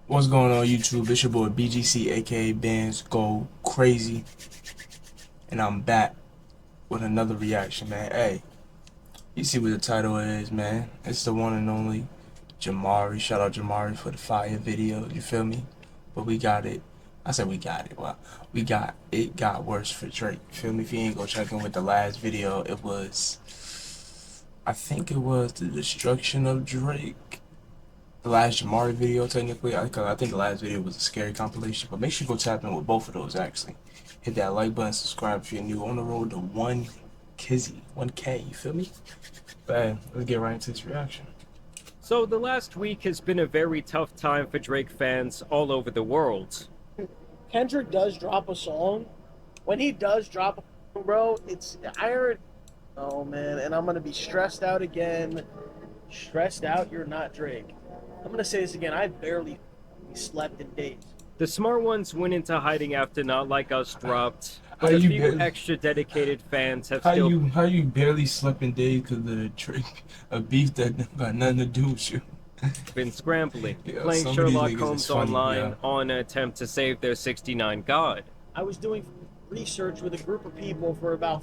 What's going on YouTube? It's your boy BGC aka Bands Go Crazy, and I'm back with another reaction, man. Hey, you see what the title is, man. It's the one and only Jamari. Shout out Jamari for the fire video, you feel me? But we got it. I said we got it. Well, it got worse for Drake. You feel me? If you ain't go check in with the last video, I think it was the destruction of Drake. The last Jamari video, technically. I think the last video was a scary compilation, but make sure you go tap in with both of those, actually. Hit that like button, subscribe if you're new. On the road to 1K, you feel me? But hey, let's get right into this reaction. So the last week has been a very tough time for Drake fans all over the world. Kendrick does drop a song. When he does drop a song, bro, I heard, oh man, and I'm gonna be stressed out again. Stressed out, you're not Drake. I'm gonna say this again, I barely slept in days. The smart ones went into hiding after Not Like Us dropped, but How a you few barely- extra dedicated fans have How still... you barely slept in days because of the Drake, a beef that got nothing to do with you? been scrambling, Yeah, playing some of these Sherlock niggas Holmes is funny, online yeah. on an attempt to save their 69 god. I was doing research with a group of people for about,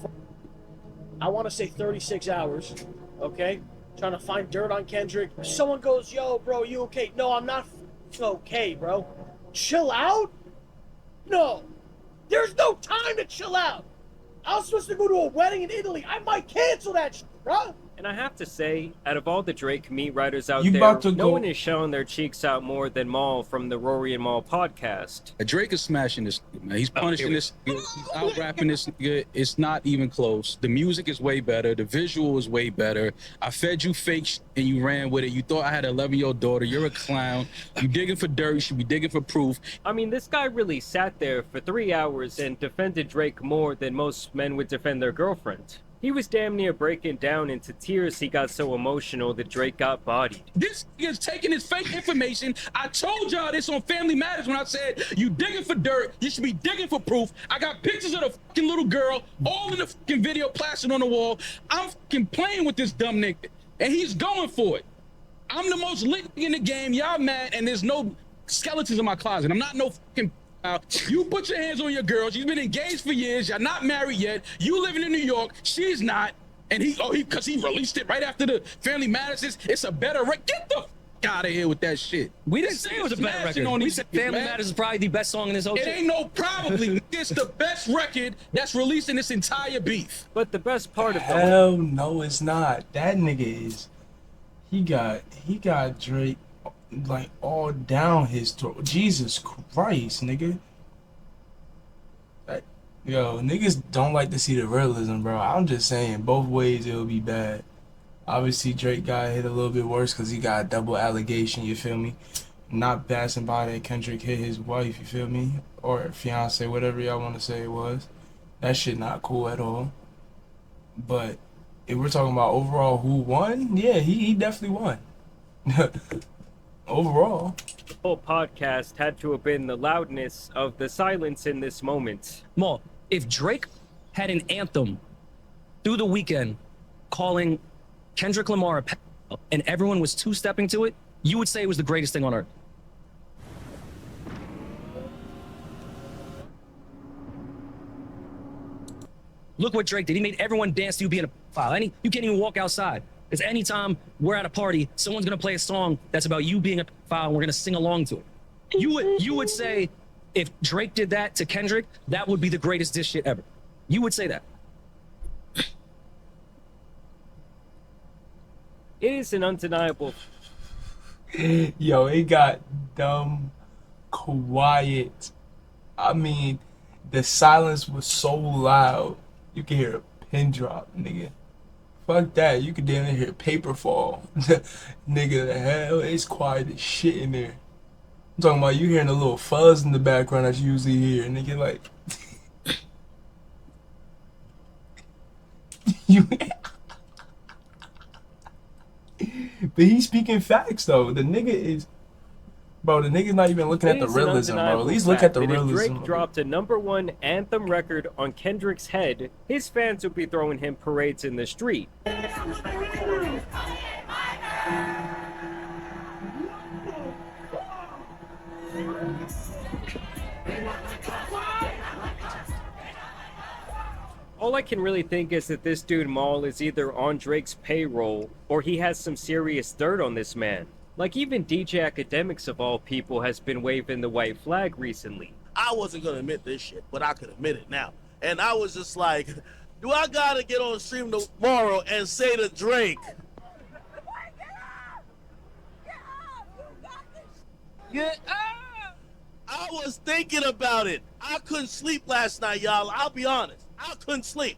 I want to say 36 hours, okay? Trying to find dirt on Kendrick. Someone goes, yo, bro, you okay? No, I'm not okay, bro. Chill out? No. There's no time to chill out. I was supposed to go to a wedding in Italy. I might cancel that shit, bro. And I have to say, out of all the Drake meat writers out You there, about to no go- one is showing their cheeks out more than Maul from the Rory and Maul podcast. Drake is smashing this nigga, man. He's punishing this nigga. He's out rapping this nigga. It's not even close. The music is way better. The visual is way better. I fed you fake shit and you ran with it. You thought I had an 11-year-old daughter. You're a clown. You digging for dirt. You should be digging for proof. I mean, this guy really sat there for 3 hours and defended Drake more than most men would defend their girlfriend. He was damn near breaking down into tears. He got so emotional that Drake got bodied. This nigga's taking his fake information. I told y'all this on Family Matters when I said, you digging for dirt. You should be digging for proof. I got pictures of the fucking little girl all in the fucking video plastered on the wall. I'm fucking playing with this dumb nigga, and he's going for it. I'm the most lit nigga in the game. Y'all mad, and there's no skeletons in my closet. I'm not no fucking... You put your hands on your girl. She's been engaged for years. You're not married yet. You living in New York. She's not. And because he released it right after the Family Matters. It's a better record. Get the out of here with that shit. We didn't say it was a better Smashing record. on We these said niggas, Family man. Matters is probably the best song in this whole It shit. ain't no probably. It's the best record that's released in this entire beef. But the best part of the Hell no, it's not. That nigga is. He got Drake like all down his throat. Jesus Christ, nigga. Like, yo, niggas don't like to see the realism, bro. I'm just saying, both ways it'll be bad. Obviously, Drake got hit a little bit worse because he got a double allegation, you feel me? Not passing by that Kendrick hit his wife, you feel me? Or fiance, whatever y'all want to say it was. That shit not cool at all. But if we're talking about overall who won, yeah, he definitely won. Overall. whole podcast had to have been the loudness of the silence in this moment. Maul, if Drake had an anthem through the weekend calling Kendrick Lamar a pedophile and everyone was two-stepping to it, you would say it was the greatest thing on earth. Look what Drake did. He made everyone dance to you being a pedophile. You can't even walk outside. Because anytime we're at a party, someone's gonna play a song that's about you being a pedophile and we're gonna sing along to it. You would say if Drake did that to Kendrick, that would be the greatest diss shit ever. You would say that. It is an undeniable Yo, it got dumb quiet. I mean, the silence was so loud. You could hear a pin drop, nigga. Fuck that. You could damn near hear paper fall. Nigga, the hell, it's quiet as shit in there. I'm talking about you hearing a little fuzz in the background that you usually hear. Nigga, like... you... But he's speaking facts, though. The nigga is... Bro, the nigga's not even looking at the It is an realism, bro. At undeniable least look fact at the that realism. If Drake dropped a #1 anthem record on Kendrick's head, his fans would be throwing him parades in the street. All I can really think is that this dude Maul is either on Drake's payroll or he has some serious dirt on this man. Like even DJ Academics of all people has been waving the white flag recently. I wasn't gonna admit this shit, but I could admit it now. And I was just like, do I gotta get on stream tomorrow and say to Drake, get up? I was thinking about it. I couldn't sleep last night, y'all. I'll be honest. I couldn't sleep.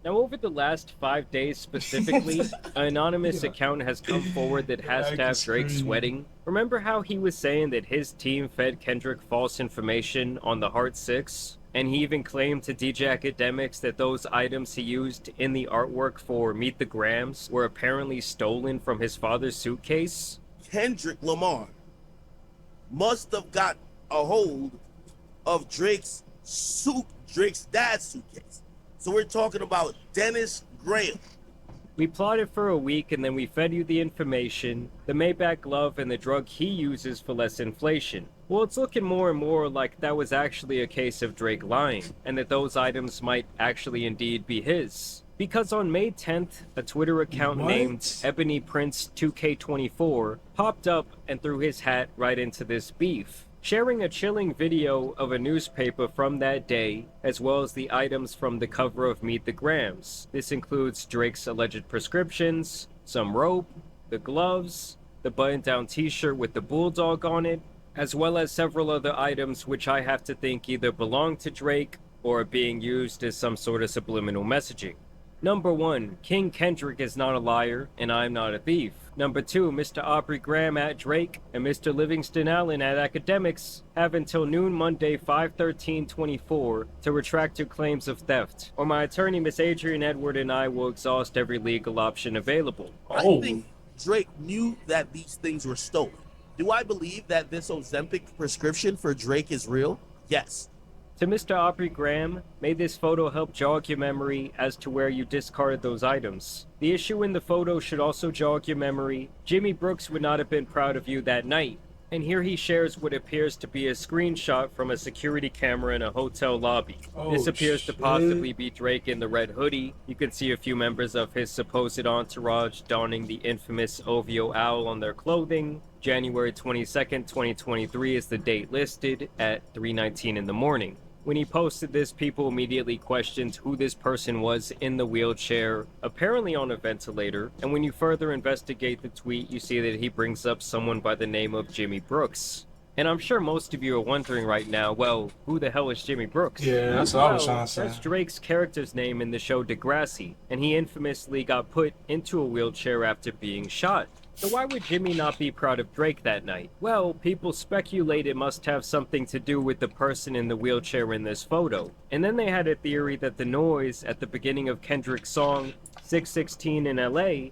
Now, over the last 5 days specifically, an anonymous account has come forward that has to have Drake sweating. Remember how he was saying that his team fed Kendrick false information on the Heart 6? And he even claimed to DJ Academics that those items he used in the artwork for Meet the Grams were apparently stolen from his father's suitcase? Kendrick Lamar must have got a hold of Drake's dad's suitcase. So we're talking about Dennis Graham. We plotted for a week and then we fed you the information, the Maybach glove, and the drug he uses for less inflation. Well, it's looking more and more like that was actually a case of Drake lying, and that those items might actually indeed be his. Because on May 10th, a Twitter account named Ebony Prince 2K24 popped up and threw his hat right into this beef, sharing a chilling video of a newspaper from that day, as well as the items from the cover of Meet the Grams. This includes Drake's alleged prescriptions, some rope, the gloves, the button-down t-shirt with the bulldog on it, as well as several other items which I have to think either belong to Drake or are being used as some sort of subliminal messaging. Number 1, King Kendrick is not a liar, and I'm not a thief. Number 2, Mr. Aubrey Graham at Drake and Mr. Livingston Allen at Academics have until noon Monday 5/13/24 to retract your claims of theft, or my attorney Miss Adrian Edward and I will exhaust every legal option available. I think Drake knew that these things were stolen. Do I believe that this Ozempic prescription for Drake is real? Yes. To Mr. Aubrey Graham, may this photo help jog your memory as to where you discarded those items. The issue in the photo should also jog your memory. Jimmy Brooks would not have been proud of you that night. And here he shares what appears to be a screenshot from a security camera in a hotel lobby. This appears to possibly be Drake in the red hoodie. You can see a few members of his supposed entourage donning the infamous OVO owl on their clothing. January 22nd, 2023 is the date listed at 3:19 in the morning. When he posted this, people immediately questioned who this person was in the wheelchair, apparently on a ventilator, and when you further investigate the tweet, you see that he brings up someone by the name of Jimmy Brooks. And I'm sure most of you are wondering right now, well, who the hell is Jimmy Brooks? Yeah, that's what I was trying to say. That's Drake's character's name in the show Degrassi, and he infamously got put into a wheelchair after being shot. So why would Jimmy not be proud of Drake that night? Well, people speculate it must have something to do with the person in the wheelchair in this photo. And then they had a theory that the noise at the beginning of Kendrick's song 616 in LA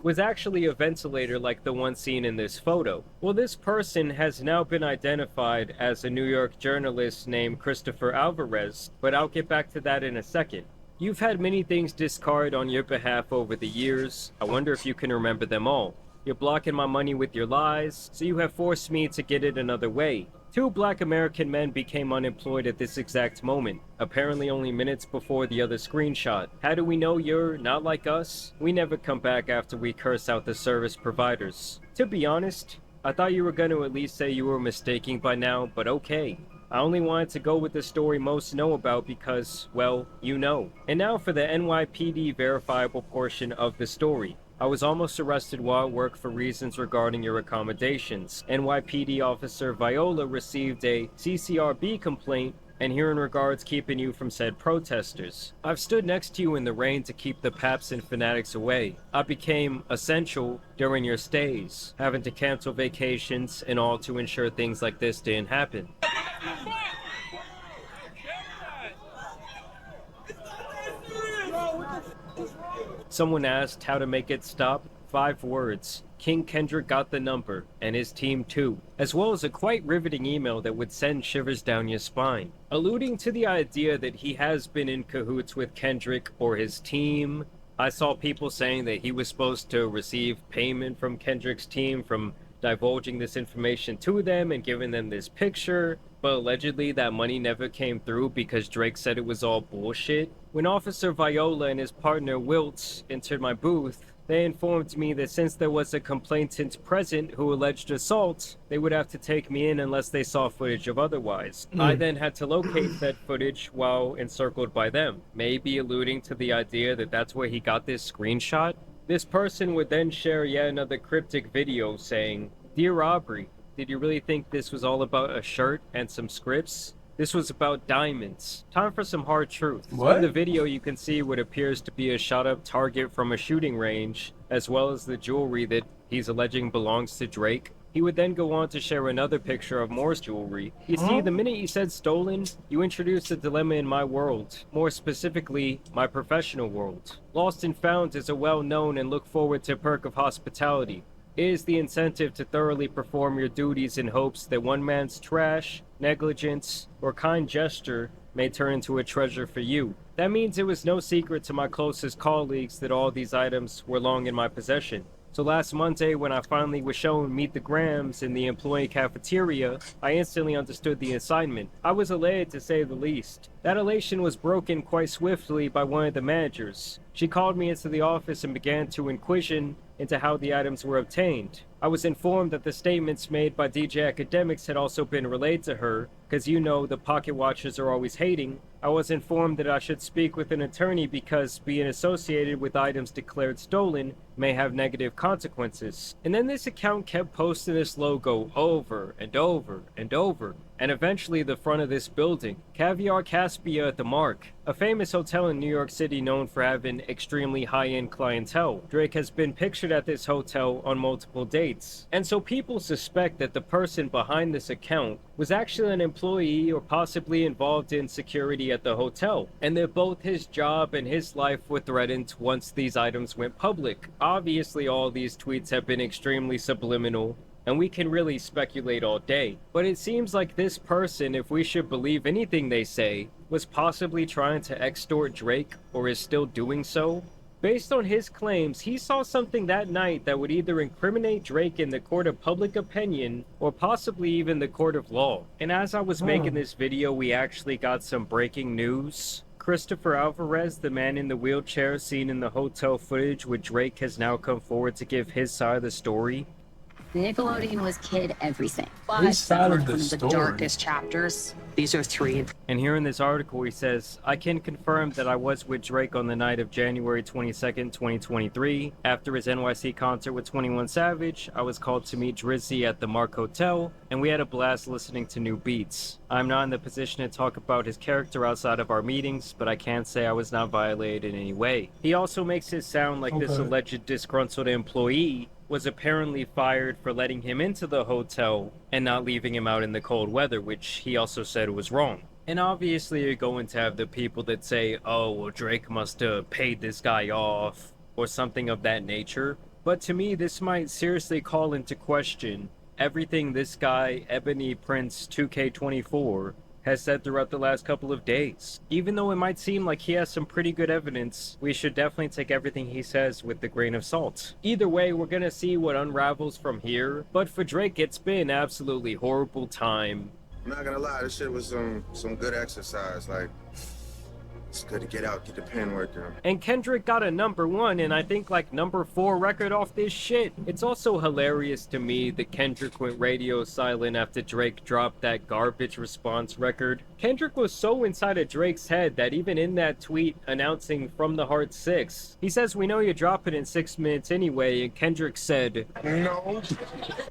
was actually a ventilator like the one seen in this photo. Well, this person has now been identified as a New York journalist named Christopher Alvarez, but I'll get back to that in a second. You've had many things discarded on your behalf over the years. I wonder if you can remember them all. You're blocking my money with your lies, so you have forced me to get it another way. 2 Black American men became unemployed at this exact moment, apparently only minutes before the other screenshot. How do we know you're not like us? We never come back after we curse out the service providers. To be honest, I thought you were going to at least say you were mistaken by now, but okay. I only wanted to go with the story most know about because, well, you know. And now for the NYPD verifiable portion of the story. I was almost arrested while at work for reasons regarding your accommodations. NYPD officer Viola received a CCRB complaint, and here in regards keeping you from said protesters. I've stood next to you in the rain to keep the paps and fanatics away. I became essential during your stays, having to cancel vacations and all to ensure things like this didn't happen. Someone asked how to make it stop. 5 words. King Kendrick got the number, and his team too, as well as a quite riveting email that would send shivers down your spine, alluding to the idea that he has been in cahoots with Kendrick or his team. I saw people saying that he was supposed to receive payment from Kendrick's team from divulging this information to them and giving them this picture, but allegedly that money never came through because Drake said it was all bullshit. When Officer Viola and his partner Wilt entered my booth, they informed me that since there was a complainant present who alleged assault, they would have to take me in unless they saw footage of otherwise. I then had to locate that footage while encircled by them, maybe alluding to the idea that that's where he got this screenshot. This person would then share yet another cryptic video saying, "Dear Aubrey, did you really think this was all about a shirt and some scripts? This was about diamonds. Time for some hard truth." What? In the video, you can see what appears to be a shot-up target from a shooting range, as well as the jewelry that he's alleging belongs to Drake. He would then go on to share another picture of more jewelry. You see, the minute you said stolen, you introduced a dilemma in my world, more specifically, my professional world. Lost and Found is a well-known and look forward to perk of hospitality. It is the incentive to thoroughly perform your duties in hopes that one man's trash, negligence, or kind gesture may turn into a treasure for you. That means it was no secret to my closest colleagues that all these items were long in my possession. So last Monday, when I finally was shown Meet the Grams in the employee cafeteria, I instantly understood the assignment. I was elated to say the least. That elation was broken quite swiftly by one of the managers. She called me into the office and began to inquisition into how the items were obtained. I was informed that the statements made by DJ Academics had also been relayed to her, because you know the pocket watchers are always hating. I was informed that I should speak with an attorney because being associated with items declared stolen may have negative consequences. And then this account kept posting this logo over and over and over, and eventually the front of this building, Caviar Caspia at the Mark, a famous hotel in New York City known for having extremely high-end clientele. Drake has been pictured at this hotel on multiple dates, and so people suspect that the person behind this account was actually an employee or possibly involved in security at the hotel, and that both his job and his life were threatened once these items went public. Obviously, all these tweets have been extremely subliminal, and we can really speculate all day. But it seems like this person, if we should believe anything they say, was possibly trying to extort Drake, or is still doing so. Based on his claims, he saw something that night that would either incriminate Drake in the court of public opinion, or possibly even the court of law. And as I was making this video, we actually got some breaking news. Christopher Alvarez, the man in the wheelchair seen in the hotel footage with Drake, has now come forward to give his side of the story. Nickelodeon was kid everything. But His side of the one story. of the darkest chapters. These are 3. And here in this article, he says, "I can confirm that I was with Drake on the night of January 22nd, 2023. After his NYC concert with 21 Savage, I was called to meet Drizzy at the Mark Hotel, and we had a blast listening to new beats. I'm not in the position to talk about his character outside of our meetings, but I can't say I was not violated in any way." He also makes it sound like this Okay. alleged disgruntled employee was apparently fired for letting him into the hotel and not leaving him out in the cold weather, which he also said was wrong. And obviously you're going to have the people that say, "Oh, well, Drake must have paid this guy off," or something of that nature. But to me, this might seriously call into question everything this guy, Ebony Prince 2K24, has said throughout the last couple of days. Even though it might seem like he has some pretty good evidence, we should definitely take everything he says with a grain of salt. Either way, we're gonna see what unravels from here, but for Drake, it's been absolutely horrible time. I'm not gonna lie, this shit was some good exercise. Like, it's good to get out, get the pen working. And Kendrick got a #1 and I think like #4 record off this shit. It's also hilarious to me that Kendrick went radio silent after Drake dropped that garbage response record. Kendrick was so inside of Drake's head that even in that tweet announcing From the Heart 6, he says, "We know you drop it in 6 minutes anyway," and Kendrick said, No.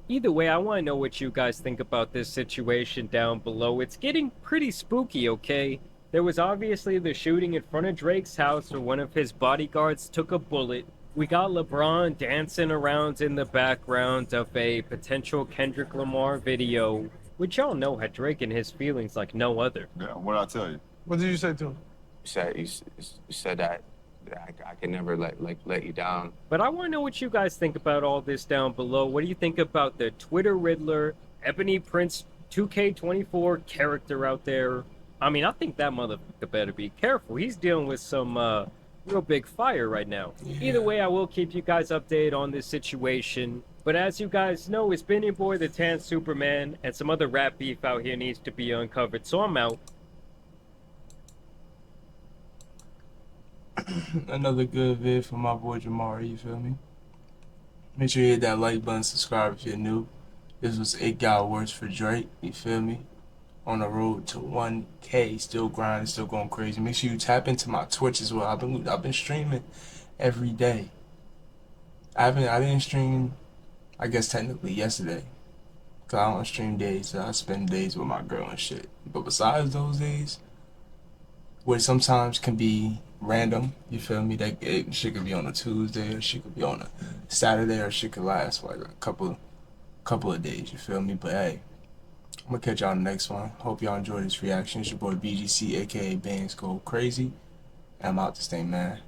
Either way, I want to know what you guys think about this situation down below. It's getting pretty spooky, okay? There was obviously the shooting in front of Drake's house where one of his bodyguards took a bullet. We got LeBron dancing around in the background of a potential Kendrick Lamar video, which y'all know had Drake in his feelings like no other. Yeah, what'd I tell you? What did you say to him? You said that I can never let you down. But I want to know what you guys think about all this down below. What do you think about the Twitter Riddler, Ebony Prince 2K24 character out there? I mean, I think that motherfucker better be careful. He's dealing with some real big fire right now. Either way, I will keep you guys updated on this situation. But as you guys know, it's been your boy, the Tan Superman, and some other rap beef out here needs to be uncovered, so I'm out. Another good vid for my boy Jamari, you feel me? Make sure you hit that like button, subscribe if you're new. This was It Got Worse for Drake, you feel me? On the road to 1K, still grinding, still going crazy. Make sure you tap into my Twitch as well. I've been streaming every day. I didn't stream, I guess technically yesterday, cause I don't stream days. So I spend days with my girl and shit. But besides those days, which sometimes can be random, you feel me? That shit could be on a Tuesday, or shit could be on a Saturday, or shit could last for like a couple of days, you feel me? But hey, I'm gonna catch y'all on the next one. Hope y'all enjoyed this reaction. It's your boy BGC, aka Bands Go Crazy. And I'm out this thing, man.